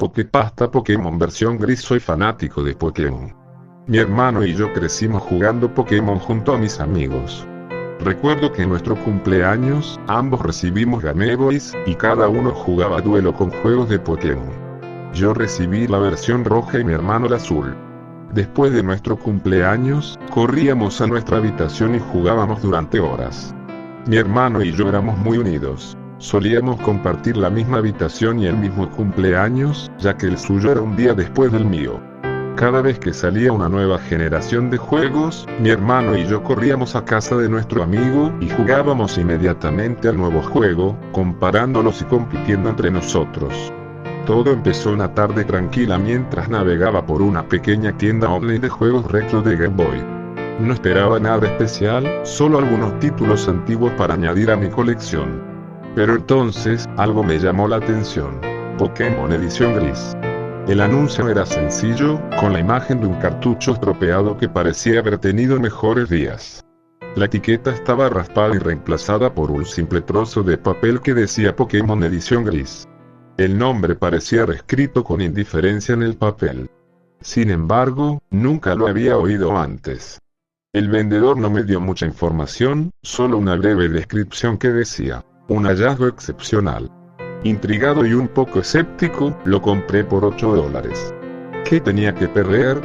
Poképasta Pokémon versión gris. Soy fanático de Pokémon. Mi hermano y yo crecimos jugando Pokémon junto a mis amigos. Recuerdo que en nuestro cumpleaños, ambos recibimos Game Boys, y cada uno jugaba a duelo con juegos de Pokémon. Yo recibí la versión roja y mi hermano la azul. Después de nuestro cumpleaños, corríamos a nuestra habitación y jugábamos durante horas. Mi hermano y yo éramos muy unidos. Solíamos compartir la misma habitación y el mismo cumpleaños, ya que el suyo era un día después del mío. Cada vez que salía una nueva generación de juegos, mi hermano y yo corríamos a casa de nuestro amigo y jugábamos inmediatamente al nuevo juego, comparándolos y compitiendo entre nosotros. Todo empezó una tarde tranquila mientras navegaba por una pequeña tienda online de juegos retro de Game Boy. No esperaba nada especial, solo algunos títulos antiguos para añadir a mi colección. Pero entonces, algo me llamó la atención. Pokémon edición gris. El anuncio era sencillo, con la imagen de un cartucho estropeado que parecía haber tenido mejores días. La etiqueta estaba raspada y reemplazada por un simple trozo de papel que decía Pokémon edición gris. El nombre parecía reescrito con indiferencia en el papel. Sin embargo, nunca lo había oído antes. El vendedor no me dio mucha información, solo una breve descripción que decía, un hallazgo excepcional. Intrigado y un poco escéptico, lo compré por $8. ¿Qué tenía que perder?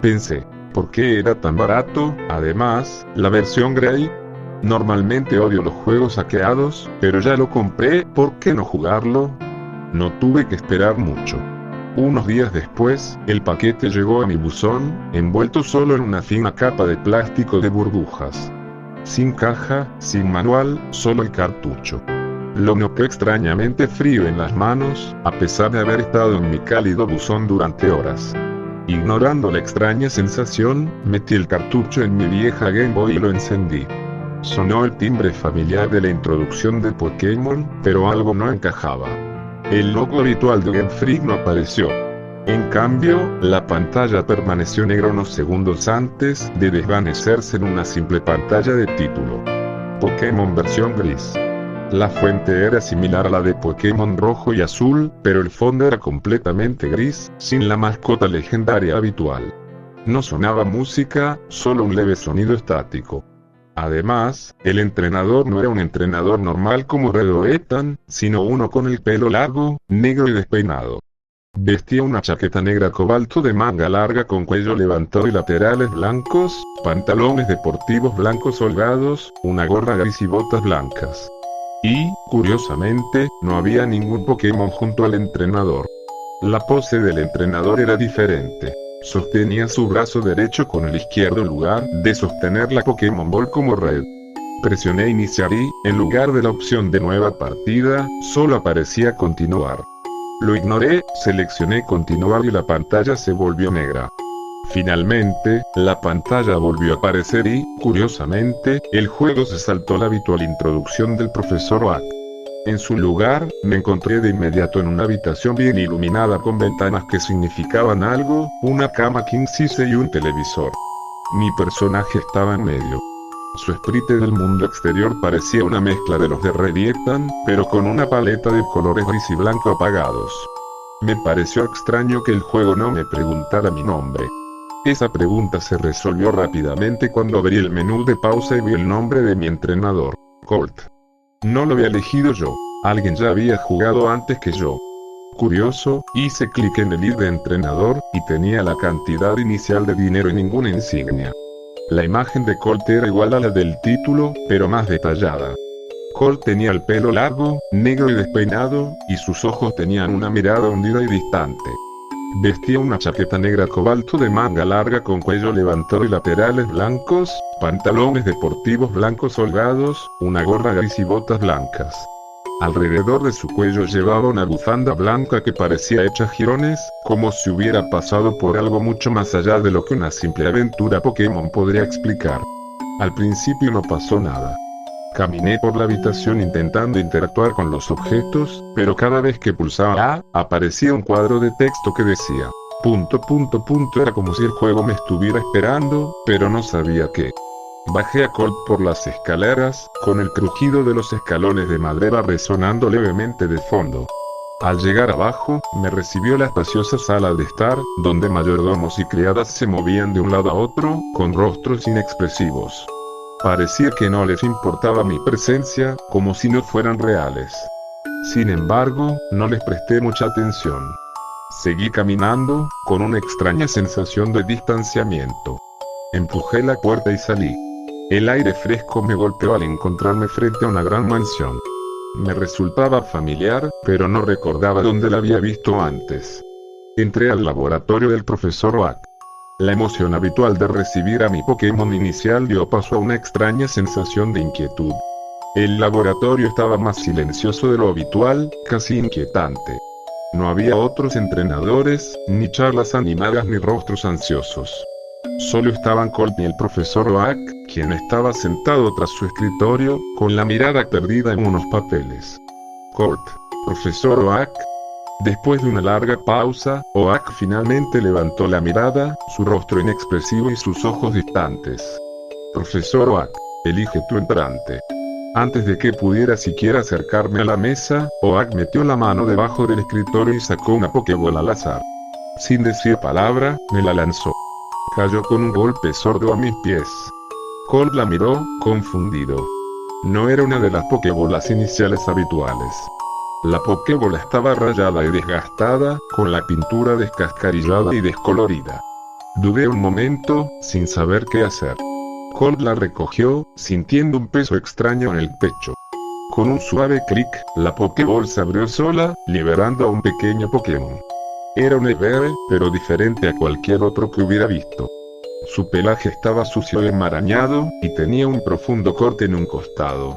Pensé, ¿por qué era tan barato? Además, la versión Grey. Normalmente odio los juegos hackeados, pero ya lo compré, ¿por qué no jugarlo? No tuve que esperar mucho. Unos días después, el paquete llegó a mi buzón, envuelto solo en una fina capa de plástico de burbujas. Sin caja, sin manual, solo el cartucho. Lo noté extrañamente frío en las manos, a pesar de haber estado en mi cálido buzón durante horas. Ignorando la extraña sensación, metí el cartucho en mi vieja Game Boy y lo encendí. Sonó el timbre familiar de la introducción de Pokémon, pero algo no encajaba. El logo habitual de Game Freak no apareció. En cambio, la pantalla permaneció negra unos segundos antes de desvanecerse en una simple pantalla de título. Pokémon versión gris. La fuente era similar a la de Pokémon rojo y azul, pero el fondo era completamente gris, sin la mascota legendaria habitual. No sonaba música, solo un leve sonido estático. Además, el entrenador no era un entrenador normal como Red o Ethan, sino uno con el pelo largo, negro y despeinado. Vestía una chaqueta negra cobalto de manga larga con cuello levantado y laterales blancos, pantalones deportivos blancos holgados, una gorra gris y botas blancas. Y, curiosamente, no había ningún Pokémon junto al entrenador. La pose del entrenador era diferente. Sostenía su brazo derecho con el izquierdo en lugar de sostener la Pokémon Ball como Red. Presioné iniciar y, en lugar de la opción de nueva partida, solo aparecía continuar. Lo ignoré, seleccioné continuar y la pantalla se volvió negra. Finalmente, la pantalla volvió a aparecer y, curiosamente, el juego se saltó la habitual introducción del profesor Oak. En su lugar, me encontré de inmediato en una habitación bien iluminada con ventanas que significaban algo, una cama king size y un televisor. Mi personaje estaba en medio. Su sprite del mundo exterior parecía una mezcla de los de Red y Ethan, pero con una paleta de colores gris y blanco apagados. Me pareció extraño que el juego no me preguntara mi nombre. Esa pregunta se resolvió rápidamente cuando abrí el menú de pausa y vi el nombre de mi entrenador, Colt. No lo había elegido yo, alguien ya había jugado antes que yo. Curioso, hice clic en el ID de entrenador, y tenía la cantidad inicial de dinero y ninguna insignia. La imagen de Colt era igual a la del título, pero más detallada. Colt tenía el pelo largo, negro y despeinado, y sus ojos tenían una mirada hundida y distante. Vestía una chaqueta negra cobalto de manga larga con cuello levantado y laterales blancos, pantalones deportivos blancos holgados, una gorra gris y botas blancas. Alrededor de su cuello llevaba una bufanda blanca que parecía hecha jirones, como si hubiera pasado por algo mucho más allá de lo que una simple aventura Pokémon podría explicar. Al principio no pasó nada. Caminé por la habitación intentando interactuar con los objetos, pero cada vez que pulsaba A, aparecía un cuadro de texto que decía, ... Era como si el juego me estuviera esperando, pero no sabía qué. Bajé a Colt por las escaleras, con el crujido de los escalones de madera resonando levemente de fondo. Al llegar abajo, me recibió la espaciosa sala de estar, donde mayordomos y criadas se movían de un lado a otro, con rostros inexpresivos. Parecía que no les importaba mi presencia, como si no fueran reales. Sin embargo, no les presté mucha atención. Seguí caminando, con una extraña sensación de distanciamiento. Empujé la puerta y salí. El aire fresco me golpeó al encontrarme frente a una gran mansión. Me resultaba familiar, pero no recordaba dónde la había visto antes. Entré al laboratorio del profesor Oak. La emoción habitual de recibir a mi Pokémon inicial dio paso a una extraña sensación de inquietud. El laboratorio estaba más silencioso de lo habitual, casi inquietante. No había otros entrenadores, ni charlas animadas ni rostros ansiosos. Solo estaban Colt y el profesor Oak, quien estaba sentado tras su escritorio, con la mirada perdida en unos papeles. Colt, profesor Oak. Después de una larga pausa, Oak finalmente levantó la mirada, su rostro inexpresivo y sus ojos distantes. Profesor Oak, elige tu entrante. Antes de que pudiera siquiera acercarme a la mesa, Oak metió la mano debajo del escritorio y sacó una Pokébola al azar. Sin decir palabra, me la lanzó. Cayó con un golpe sordo a mis pies. Colt la miró, confundido. No era una de las Pokébolas iniciales habituales. La Pokébola estaba rayada y desgastada, con la pintura descascarillada y descolorida. Dudé un momento, sin saber qué hacer. Colt la recogió, sintiendo un peso extraño en el pecho. Con un suave clic, la Pokéball se abrió sola, liberando a un pequeño Pokémon. Era un Eevee, pero diferente a cualquier otro que hubiera visto. Su pelaje estaba sucio y enmarañado, y tenía un profundo corte en un costado.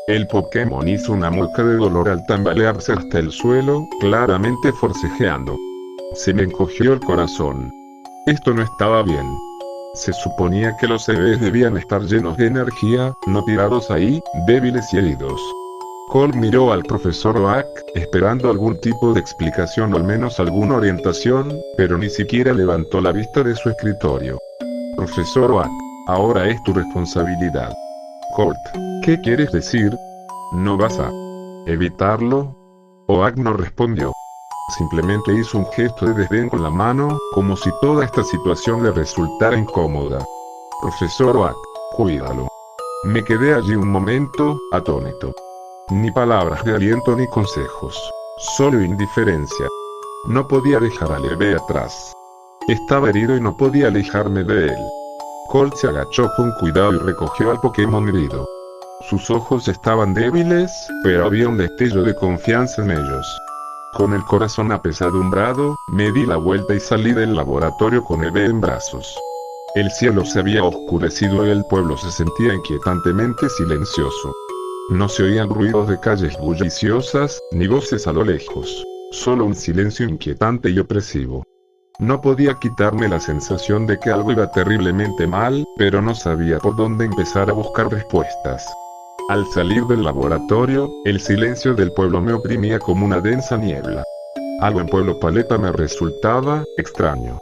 El Pokémon hizo una mueca de dolor al tambalearse hasta el suelo, claramente forcejeando. Se me encogió el corazón. Esto no estaba bien. Se suponía que los Eevees debían estar llenos de energía, no tirados ahí, débiles y heridos. Colt miró al profesor Oak, esperando algún tipo de explicación o al menos alguna orientación, pero ni siquiera levantó la vista de su escritorio. Profesor Oak, ahora es tu responsabilidad. Colt, ¿qué quieres decir? ¿No vas a evitarlo? Oak no respondió. Simplemente hizo un gesto de desdén con la mano, como si toda esta situación le resultara incómoda. Profesor Oak, cuídalo. Me quedé allí un momento, atónito. Ni palabras de aliento ni consejos. Solo indiferencia. No podía dejar al Eevee atrás. Estaba herido y no podía alejarme de él. Colt se agachó con cuidado y recogió al Pokémon herido. Sus ojos estaban débiles, pero había un destello de confianza en ellos. Con el corazón apesadumbrado, me di la vuelta y salí del laboratorio con Eevee en brazos. El cielo se había oscurecido y el pueblo se sentía inquietantemente silencioso. No se oían ruidos de calles bulliciosas, ni voces a lo lejos. Solo un silencio inquietante y opresivo. No podía quitarme la sensación de que algo iba terriblemente mal, pero no sabía por dónde empezar a buscar respuestas. Al salir del laboratorio, el silencio del pueblo me oprimía como una densa niebla. Algo en Pueblo Paleta me resultaba extraño.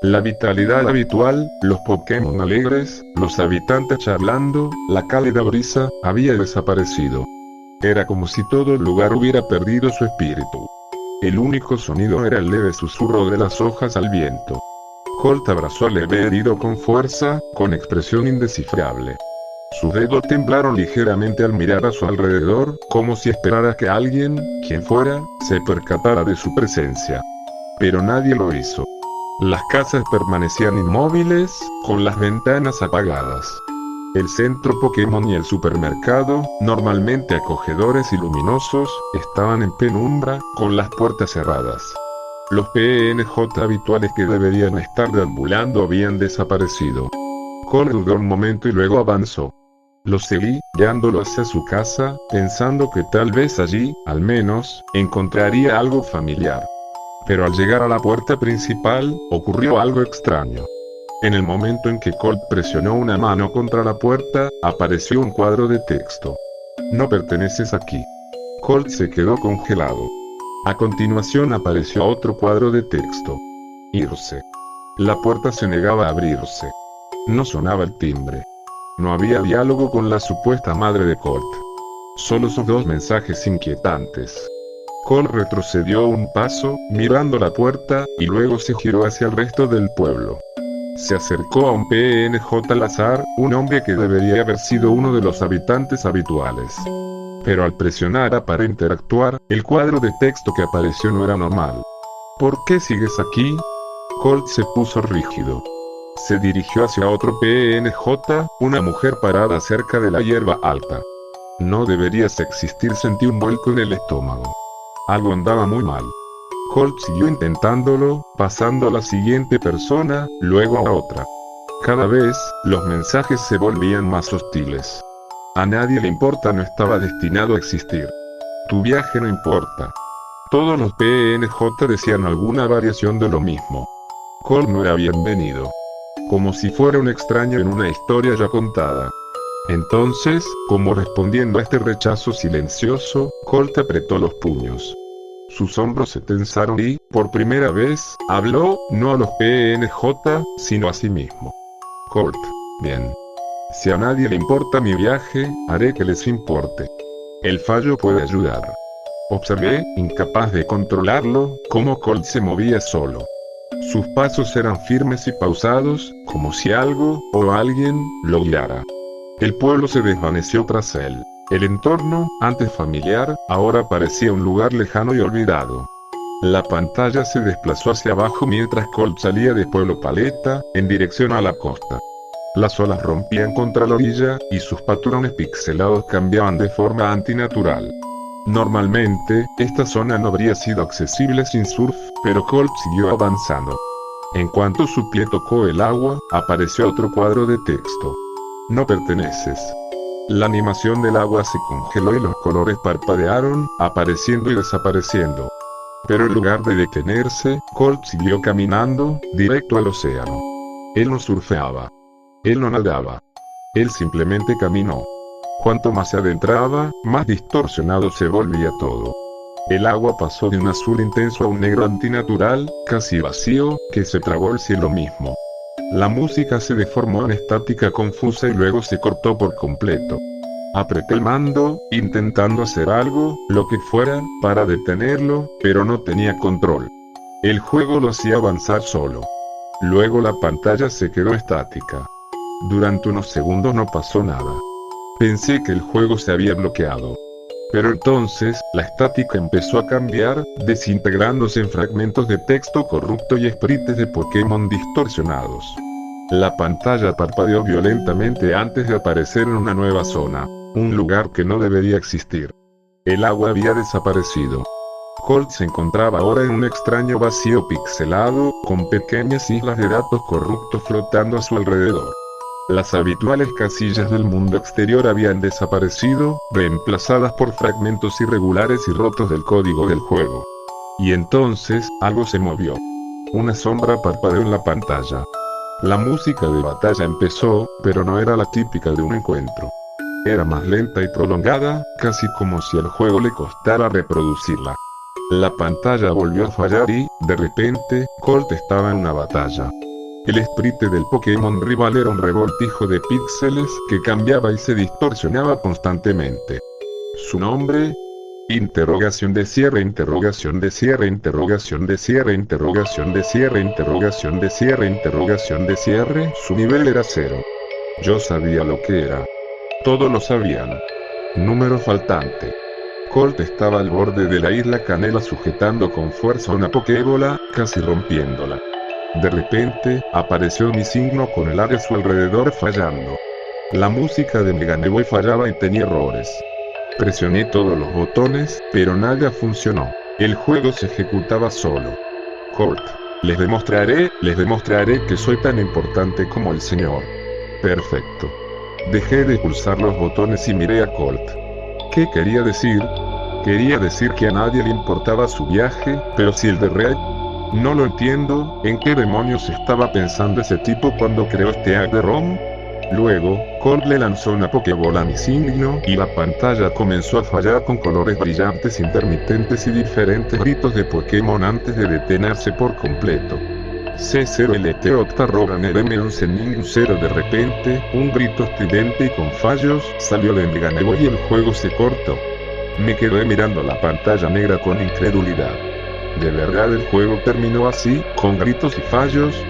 La vitalidad habitual, los Pokémon alegres, los habitantes charlando, la cálida brisa, había desaparecido. Era como si todo el lugar hubiera perdido su espíritu. El único sonido era el leve susurro de las hojas al viento. Colt abrazó al Eevee herido con fuerza, con expresión indescifrable. Sus dedos temblaron ligeramente al mirar a su alrededor, como si esperara que alguien, quien fuera, se percatara de su presencia. Pero nadie lo hizo. Las casas permanecían inmóviles, con las ventanas apagadas. El centro Pokémon y el supermercado, normalmente acogedores y luminosos, estaban en penumbra, con las puertas cerradas. Los PNJ habituales que deberían estar deambulando habían desaparecido. Colt dudó un momento y luego avanzó. Lo seguí, guiándolo hacia su casa, pensando que tal vez allí, al menos, encontraría algo familiar. Pero al llegar a la puerta principal, ocurrió algo extraño. En el momento en que Colt presionó una mano contra la puerta, apareció un cuadro de texto. No perteneces aquí. Colt se quedó congelado. A continuación apareció otro cuadro de texto. Irse. La puerta se negaba a abrirse. No sonaba el timbre. No había diálogo con la supuesta madre de Colt. Solo sus dos mensajes inquietantes. Colt retrocedió un paso, mirando la puerta, y luego se giró hacia el resto del pueblo. Se acercó a un PNJ al azar, un hombre que debería haber sido uno de los habitantes habituales. Pero al presionar A para interactuar, el cuadro de texto que apareció no era normal. ¿Por qué sigues aquí? Colt se puso rígido. Se dirigió hacia otro PNJ, una mujer parada cerca de la hierba alta. No deberías existir, sentí un vuelco en el estómago. Algo andaba muy mal. Colt siguió intentándolo, pasando a la siguiente persona, luego a otra. Cada vez, los mensajes se volvían más hostiles. A nadie le importa no estaba destinado a existir. Tu viaje no importa. Todos los PNJ decían alguna variación de lo mismo. Colt no era bienvenido. Como si fuera un extraño en una historia ya contada. Entonces, como respondiendo a este rechazo silencioso, Colt apretó los puños. Sus hombros se tensaron y, por primera vez, habló, no a los PNJ, sino a sí mismo. Colt. Bien. Si a nadie le importa mi viaje, haré que les importe. El fallo puede ayudar. Observé, incapaz de controlarlo, cómo Colt se movía solo. Sus pasos eran firmes y pausados, como si algo, o alguien, lo guiara. El pueblo se desvaneció tras él. El entorno, antes familiar, ahora parecía un lugar lejano y olvidado. La pantalla se desplazó hacia abajo mientras Colt salía de Pueblo Paleta, en dirección a la costa. Las olas rompían contra la orilla, y sus patrones pixelados cambiaban de forma antinatural. Normalmente, esta zona no habría sido accesible sin surf, pero Colt siguió avanzando. En cuanto su pie tocó el agua, apareció otro cuadro de texto. No perteneces. La animación del agua se congeló y los colores parpadearon, apareciendo y desapareciendo. Pero en lugar de detenerse, Colt siguió caminando, directo al océano. Él no surfeaba. Él no nadaba. Él simplemente caminó. Cuanto más se adentraba, más distorsionado se volvía todo. El agua pasó de un azul intenso a un negro antinatural, casi vacío, que se tragó el cielo mismo. La música se deformó en estática confusa y luego se cortó por completo. Apreté el mando, intentando hacer algo, lo que fuera, para detenerlo, pero no tenía control. El juego lo hacía avanzar solo. Luego la pantalla se quedó estática. Durante unos segundos no pasó nada. Pensé que el juego se había bloqueado. Pero entonces, la estática empezó a cambiar, desintegrándose en fragmentos de texto corrupto y sprites de Pokémon distorsionados. La pantalla parpadeó violentamente antes de aparecer en una nueva zona, un lugar que no debería existir. El agua había desaparecido. Colt se encontraba ahora en un extraño vacío pixelado, con pequeñas islas de datos corruptos flotando a su alrededor. Las habituales casillas del mundo exterior habían desaparecido, reemplazadas por fragmentos irregulares y rotos del código del juego. Y entonces, algo se movió. Una sombra parpadeó en la pantalla. La música de batalla empezó, pero no era la típica de un encuentro. Era más lenta y prolongada, casi como si al juego le costara reproducirla. La pantalla volvió a fallar y, de repente, Colt estaba en una batalla. El sprite del Pokémon rival era un revoltijo de píxeles que cambiaba y se distorsionaba constantemente. Su nombre... Interrogación de cierre, interrogación de cierre, interrogación de cierre, interrogación de cierre, interrogación de cierre, interrogación de cierre. Su nivel era 0. Yo sabía lo que era. Todos lo sabían. Número faltante. Colt estaba al borde de la isla Canela sujetando con fuerza una Pokébola, casi rompiéndola. De repente, apareció mi signo con el área a su alrededor fallando. La música de Mega Man Boy fallaba y tenía errores. Presioné todos los botones, pero nada funcionó. El juego se ejecutaba solo. Colt. Les demostraré que soy tan importante como el señor. Perfecto. Dejé de pulsar los botones y miré a Colt. ¿Qué quería decir? Quería decir que a nadie le importaba su viaje, pero si el de Red... No lo entiendo, ¿en qué demonios estaba pensando ese tipo cuando creó este hack de ROM? Luego, Colt le lanzó una Pokébola a mi signo y la pantalla comenzó a fallar con colores brillantes intermitentes y diferentes gritos de Pokémon antes de detenerse por completo. C0LT Octarogan RM11 Ning 0. De repente, un grito estridente y con fallos salió de Mega Man Boy y el juego se cortó. Me quedé mirando la pantalla negra con incredulidad. ¿De verdad el juego terminó así, con gritos y fallos?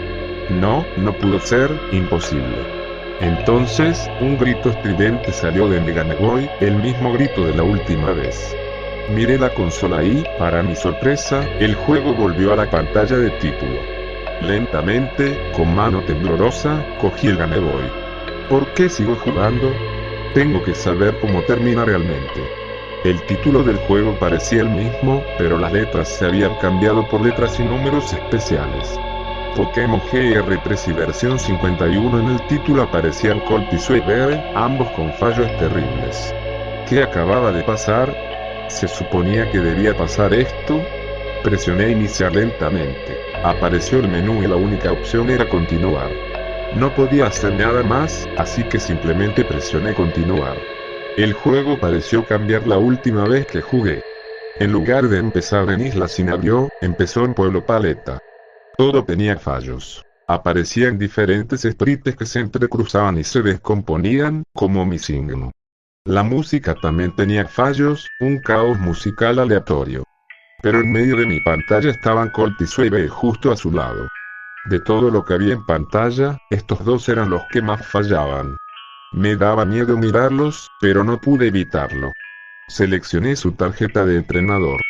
No, no pudo ser, imposible. Entonces, un grito estridente salió de mi Game Boy, el mismo grito de la última vez. Miré la consola y, para mi sorpresa, el juego volvió a la pantalla de título. Lentamente, con mano temblorosa, cogí el Game Boy. ¿Por qué sigo jugando? Tengo que saber cómo termina realmente. El título del juego parecía el mismo, pero las letras se habían cambiado por letras y números especiales. Pokémon GR3 y versión 51 en el título aparecían Colt y Sueber, ambos con fallos terribles. ¿Qué acababa de pasar? ¿Se suponía que debía pasar esto? Presioné iniciar lentamente. Apareció el menú y la única opción era continuar. No podía hacer nada más, así que simplemente presioné continuar. El juego pareció cambiar la última vez que jugué. En lugar de empezar en Isla Cinabrio, empezó en Pueblo Paleta. Todo tenía fallos. Aparecían diferentes sprites que se entrecruzaban y se descomponían, como mi signo. La música también tenía fallos, un caos musical aleatorio. Pero en medio de mi pantalla estaban Colt y Sueve justo a su lado. De todo lo que había en pantalla, estos dos eran los que más fallaban. Me daba miedo mirarlos, pero no pude evitarlo. Seleccioné su tarjeta de entrenador.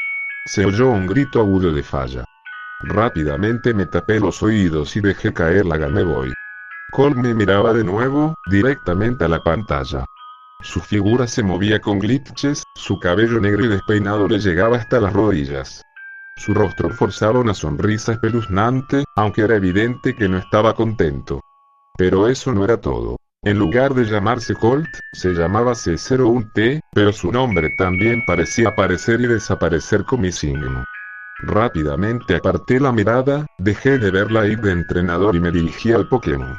Se oyó un grito agudo de falla. Rápidamente me tapé los oídos y dejé caer la Game Boy. Colt me miraba de nuevo, directamente a la pantalla. Su figura se movía con glitches, su cabello negro y despeinado le llegaba hasta las rodillas. Su rostro forzaba una sonrisa espeluznante, aunque era evidente que no estaba contento. Pero eso no era todo. En lugar de llamarse Colt, se llamaba C01T, pero su nombre también parecía aparecer y desaparecer con mi signo. Rápidamente aparté la mirada, dejé de verla ir de entrenador y me dirigí al Pokémon.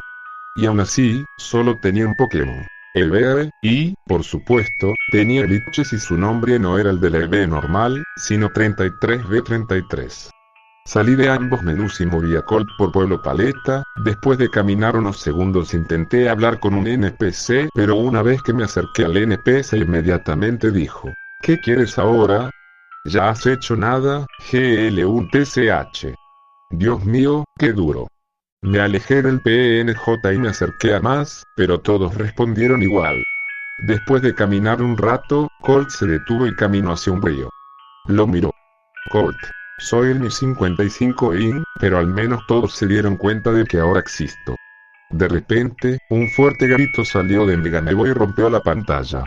Y aún así, solo tenía un Pokémon. El verde, y, por supuesto, tenía glitches y su nombre no era el del EV normal, sino 33B33. Salí de ambos menús y moví a Colt por Pueblo Paleta. Después de caminar unos segundos intenté hablar con un NPC, pero una vez que me acerqué al NPC inmediatamente dijo: ¿qué quieres ahora? ¿Ya has hecho nada, GL1TCH? Dios mío, qué duro. Me alejé del PNJ y me acerqué a más, pero todos respondieron igual. Después de caminar un rato, Colt se detuvo y caminó hacia un río. Lo miró. Colt, soy el Mi 55 IN, pero al menos todos se dieron cuenta de que ahora existo. De repente, un fuerte grito salió de mi Game Boy y rompió la pantalla.